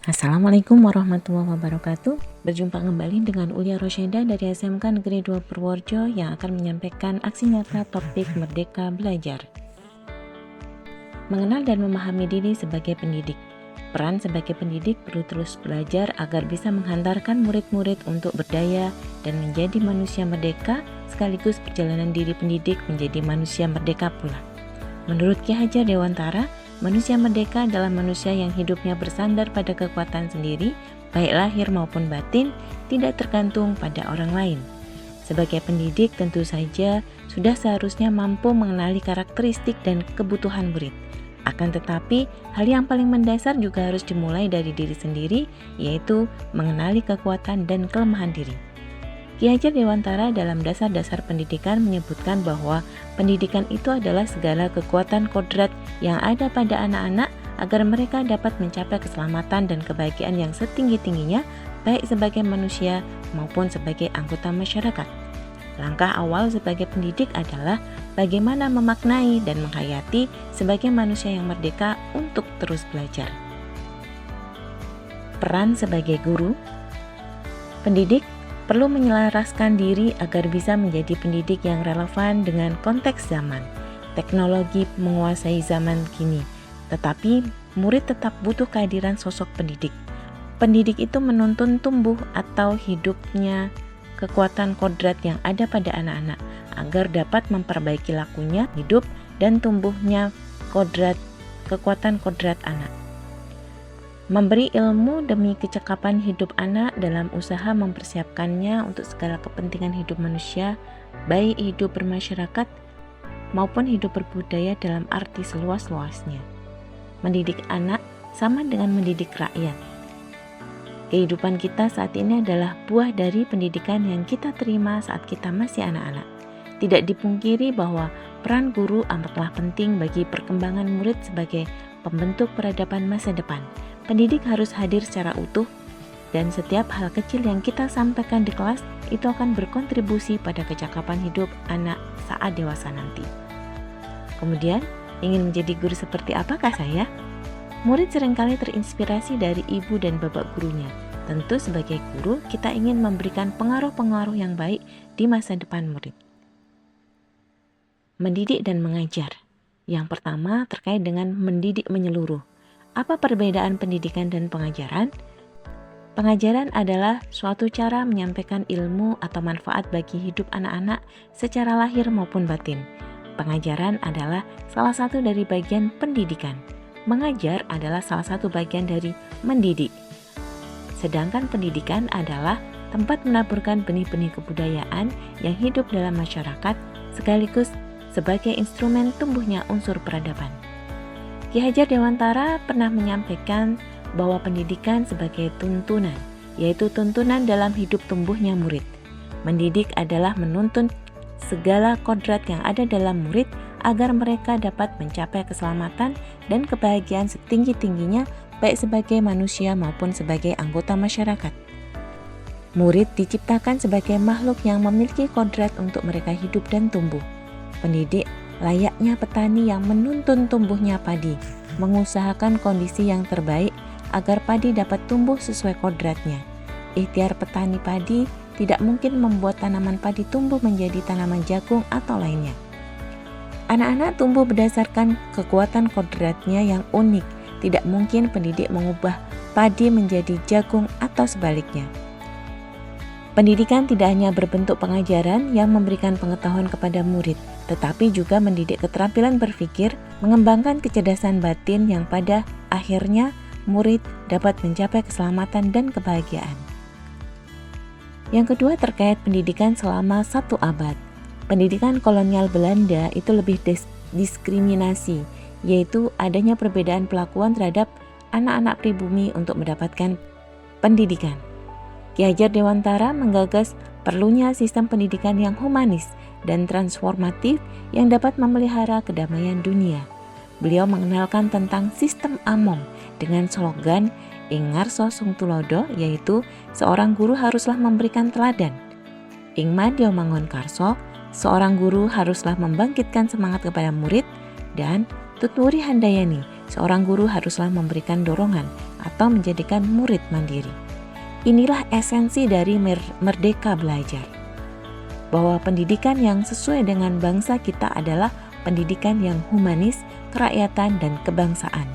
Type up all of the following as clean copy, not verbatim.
Assalamualaikum warahmatullahi wabarakatuh. Berjumpa kembali dengan Ulia Rosyeda dari SMK Negeri 2 Purworejo yang akan menyampaikan aksi nyata topik Merdeka Belajar. Mengenal dan memahami diri sebagai pendidik. Peran sebagai pendidik perlu terus belajar agar bisa menghantarkan murid-murid untuk berdaya dan menjadi manusia merdeka, sekaligus perjalanan diri pendidik menjadi manusia merdeka pula. Menurut Ki Hajar Dewantara, manusia merdeka adalah manusia yang hidupnya bersandar pada kekuatan sendiri, baik lahir maupun batin, tidak tergantung pada orang lain. Sebagai pendidik tentu saja sudah seharusnya mampu mengenali karakteristik dan kebutuhan murid. Akan tetapi, hal yang paling mendasar juga harus dimulai dari diri sendiri, yaitu mengenali kekuatan dan kelemahan diri. Ki Hajar Dewantara dalam Dasar-Dasar Pendidikan menyebutkan bahwa pendidikan itu adalah segala kekuatan kodrat yang ada pada anak-anak agar mereka dapat mencapai keselamatan dan kebahagiaan yang setinggi-tingginya, baik sebagai manusia maupun sebagai anggota masyarakat. Langkah awal sebagai pendidik adalah bagaimana memaknai dan menghayati sebagai manusia yang merdeka untuk terus belajar. Peran sebagai guru. Pendidik perlu menyelaraskan diri agar bisa menjadi pendidik yang relevan dengan konteks zaman. Teknologi menguasai zaman kini, tetapi murid tetap butuh kehadiran sosok pendidik. Pendidik itu menuntun tumbuh atau hidupnya kekuatan kodrat yang ada pada anak-anak agar dapat memperbaiki lakunya hidup dan tumbuhnya kekuatan kodrat anak. Memberi ilmu demi kecekapan hidup anak dalam usaha mempersiapkannya untuk segala kepentingan hidup manusia, baik hidup bermasyarakat maupun hidup berbudaya dalam arti seluas-luasnya. Mendidik anak sama dengan mendidik rakyat. Kehidupan kita saat ini adalah buah dari pendidikan yang kita terima saat kita masih anak-anak. Tidak dipungkiri bahwa peran guru amatlah penting bagi perkembangan murid sebagai pembentuk peradaban masa depan. Pendidik harus hadir secara utuh, dan setiap hal kecil yang kita sampaikan di kelas itu akan berkontribusi pada kecakapan hidup anak saat dewasa nanti. Kemudian, ingin menjadi guru seperti apakah saya? Murid seringkali terinspirasi dari ibu dan bapak gurunya. Tentu sebagai guru, kita ingin memberikan pengaruh-pengaruh yang baik di masa depan murid. Mendidik dan mengajar. Yang pertama terkait dengan mendidik menyeluruh. Apa perbedaan pendidikan dan pengajaran? Pengajaran adalah suatu cara menyampaikan ilmu atau manfaat bagi hidup anak-anak secara lahir maupun batin. Pengajaran adalah salah satu dari bagian pendidikan. Mengajar adalah salah satu bagian dari mendidik. Sedangkan pendidikan adalah tempat menaburkan benih-benih kebudayaan yang hidup dalam masyarakat sekaligus sebagai instrumen tumbuhnya unsur peradaban. Ki Hajar Dewantara pernah menyampaikan bahwa pendidikan sebagai tuntunan, yaitu tuntunan dalam hidup tumbuhnya murid. Mendidik adalah menuntun segala kodrat yang ada dalam murid agar mereka dapat mencapai keselamatan dan kebahagiaan setinggi-tingginya baik sebagai manusia maupun sebagai anggota masyarakat. Murid diciptakan sebagai makhluk yang memiliki kodrat untuk mereka hidup dan tumbuh. Pendidik layaknya petani yang menuntun tumbuhnya padi, mengusahakan kondisi yang terbaik agar padi dapat tumbuh sesuai kodratnya. Ikhtiar petani padi tidak mungkin membuat tanaman padi tumbuh menjadi tanaman jagung atau lainnya. Anak-anak tumbuh berdasarkan kekuatan kodratnya yang unik. Tidak mungkin pendidik mengubah padi menjadi jagung atau sebaliknya. Pendidikan tidak hanya berbentuk pengajaran yang memberikan pengetahuan kepada murid, tetapi juga mendidik keterampilan berpikir, mengembangkan kecerdasan batin yang pada akhirnya murid dapat mencapai keselamatan dan kebahagiaan. Yang kedua terkait pendidikan selama 1 abad. Pendidikan kolonial Belanda itu lebih diskriminasi, yaitu adanya perbedaan perlakuan terhadap anak-anak pribumi untuk mendapatkan pendidikan. Ki Hajar Dewantara menggagas perlunya sistem pendidikan yang humanis dan transformatif yang dapat memelihara kedamaian dunia. Beliau mengenalkan tentang sistem AMOM dengan slogan Ing ngarsa sung tulodo, yaitu seorang guru haruslah memberikan teladan. Ing madya mangun karso, seorang guru haruslah membangkitkan semangat kepada murid, dan tutwuri handayani, seorang guru haruslah memberikan dorongan atau menjadikan murid mandiri. Inilah esensi dari merdeka belajar. Bahwa pendidikan yang sesuai dengan bangsa kita adalah pendidikan yang humanis, kerakyatan, dan kebangsaan.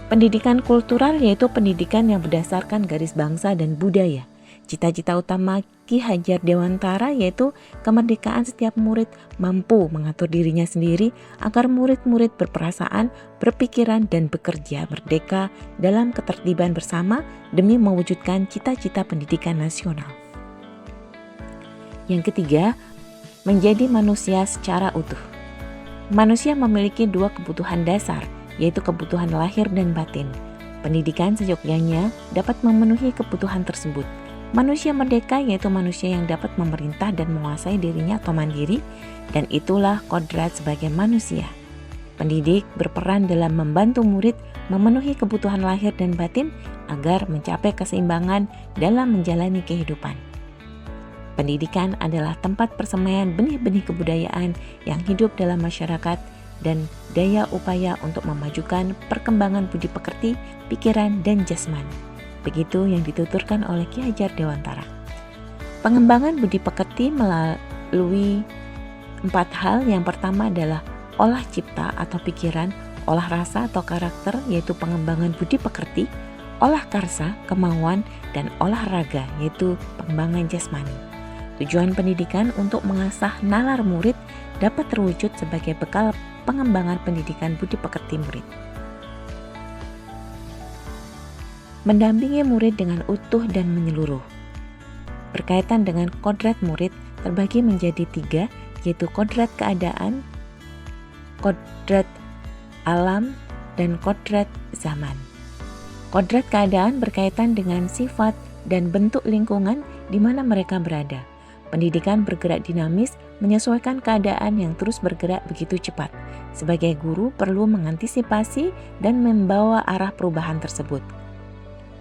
Pendidikan kultural yaitu pendidikan yang berdasarkan garis bangsa dan budaya. Cita-cita utama Ki Hajar Dewantara yaitu kemerdekaan setiap murid mampu mengatur dirinya sendiri agar murid-murid berperasaan, berpikiran, dan bekerja merdeka dalam ketertiban bersama demi mewujudkan cita-cita pendidikan nasional. Yang ketiga, menjadi manusia secara utuh. Manusia memiliki dua kebutuhan dasar, yaitu kebutuhan lahir dan batin. Pendidikan seyogyanya dapat memenuhi kebutuhan tersebut. Manusia merdeka yaitu manusia yang dapat memerintah dan menguasai dirinya atau mandiri, dan itulah kodrat sebagai manusia. Pendidik berperan dalam membantu murid memenuhi kebutuhan lahir dan batin agar mencapai keseimbangan dalam menjalani kehidupan. Pendidikan adalah tempat persemaian benih-benih kebudayaan yang hidup dalam masyarakat dan daya upaya untuk memajukan perkembangan budi pekerti, pikiran, dan jasmani. Begitu yang dituturkan oleh Ki Hajar Dewantara. Pengembangan budi pekerti melalui 4 hal. Yang pertama adalah olah cipta atau pikiran, olah rasa atau karakter yaitu pengembangan budi pekerti, olah karsa, kemauan, dan olah raga yaitu pengembangan jasmani. Tujuan pendidikan untuk mengasah nalar murid dapat terwujud sebagai bekal pengembangan pendidikan budi pekerti murid. Mendampingi murid dengan utuh dan menyeluruh. Berkaitan dengan kodrat murid terbagi menjadi 3, yaitu kodrat keadaan, kodrat alam, dan kodrat zaman. Kodrat keadaan berkaitan dengan sifat dan bentuk lingkungan di mana mereka berada. Pendidikan bergerak dinamis, menyesuaikan keadaan yang terus bergerak begitu cepat. Sebagai guru perlu mengantisipasi dan membawa arah perubahan tersebut.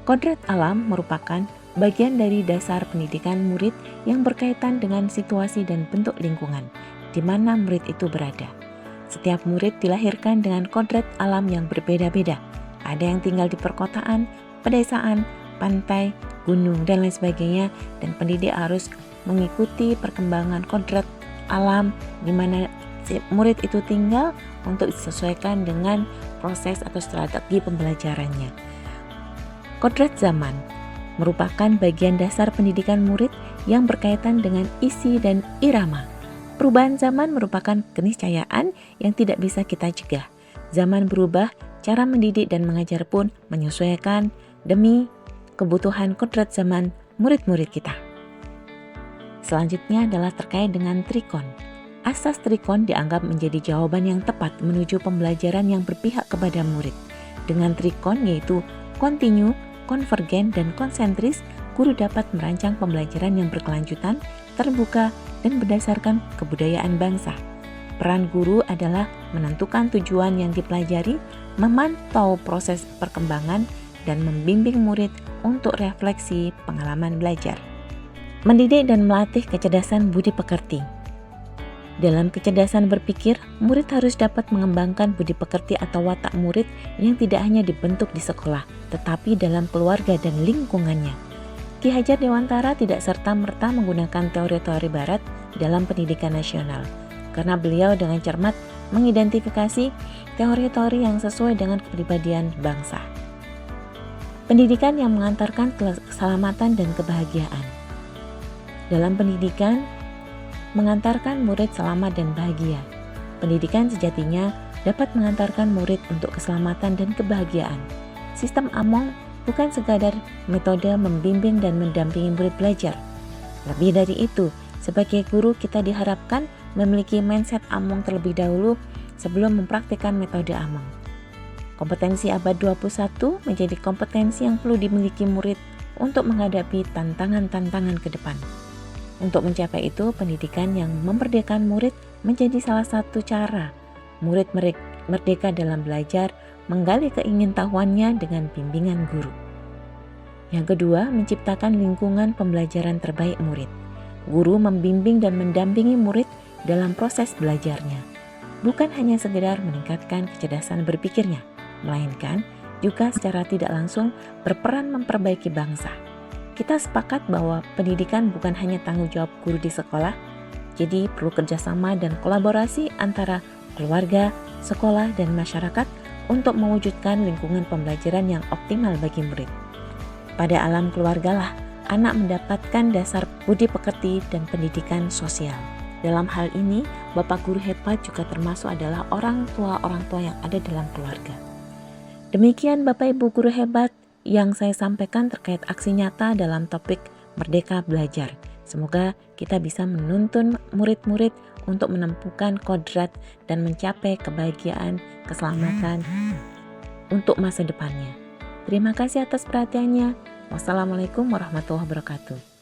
Kodrat alam merupakan bagian dari dasar pendidikan murid yang berkaitan dengan situasi dan bentuk lingkungan di mana murid itu berada. Setiap murid dilahirkan dengan kodrat alam yang berbeda-beda. Ada yang tinggal di perkotaan, pedesaan, pantai, gunung, dan lain sebagainya, dan pendidik harus mengikuti perkembangan kodrat alam di mana murid itu tinggal untuk disesuaikan dengan proses atau strategi pembelajarannya. Kodrat zaman merupakan bagian dasar pendidikan murid yang berkaitan dengan isi dan irama. Perubahan zaman merupakan keniscayaan yang tidak bisa kita cegah. Zaman berubah, cara mendidik dan mengajar pun menyesuaikan demi kebutuhan kodrat zaman murid-murid kita. Selanjutnya adalah terkait dengan trikon. Asas trikon dianggap menjadi jawaban yang tepat menuju pembelajaran yang berpihak kepada murid. Dengan trikon yaitu kontinu, konvergen, dan konsentris, guru dapat merancang pembelajaran yang berkelanjutan, terbuka, dan berdasarkan kebudayaan bangsa. Peran guru adalah menentukan tujuan yang dipelajari, memantau proses perkembangan, dan membimbing murid untuk refleksi pengalaman belajar. Mendidik dan melatih kecerdasan budi pekerti. Dalam kecerdasan berpikir, murid harus dapat mengembangkan budi pekerti atau watak murid yang tidak hanya dibentuk di sekolah, tetapi dalam keluarga dan lingkungannya. Ki Hajar Dewantara tidak serta-merta menggunakan teori-teori barat dalam pendidikan nasional, karena beliau dengan cermat mengidentifikasi teori-teori yang sesuai dengan kepribadian bangsa. Pendidikan yang mengantarkan keselamatan dan kebahagiaan. Dalam pendidikan, mengantarkan murid selamat dan bahagia. Pendidikan sejatinya dapat mengantarkan murid untuk keselamatan dan kebahagiaan. Sistem Among bukan sekadar metode membimbing dan mendampingi murid belajar. Lebih dari itu, sebagai guru kita diharapkan memiliki mindset Among terlebih dahulu sebelum mempraktikkan metode Among. Kompetensi abad 21 menjadi kompetensi yang perlu dimiliki murid untuk menghadapi tantangan-tantangan ke depan. Untuk mencapai itu, pendidikan yang memerdekakan murid menjadi salah satu cara murid merdeka dalam belajar, menggali keingintahuannya dengan bimbingan guru. Yang kedua, menciptakan lingkungan pembelajaran terbaik murid. Guru membimbing dan mendampingi murid dalam proses belajarnya. Bukan hanya sekedar meningkatkan kecerdasan berpikirnya, melainkan juga secara tidak langsung berperan memperbaiki bangsa. Kita sepakat bahwa pendidikan bukan hanya tanggung jawab guru di sekolah, jadi perlu kerjasama dan kolaborasi antara keluarga, sekolah, dan masyarakat untuk mewujudkan lingkungan pembelajaran yang optimal bagi murid. Pada alam keluargalah anak mendapatkan dasar budi pekerti dan pendidikan sosial. Dalam hal ini, Bapak guru hebat juga termasuk adalah orang tua yang ada dalam keluarga. Demikian Bapak Ibu guru hebat yang saya sampaikan terkait aksi nyata dalam topik Merdeka Belajar. Semoga kita bisa menuntun murid-murid untuk menemukan kodrat dan mencapai kebahagiaan, keselamatan untuk masa depannya. Terima kasih atas perhatiannya. Wassalamualaikum warahmatullahi wabarakatuh.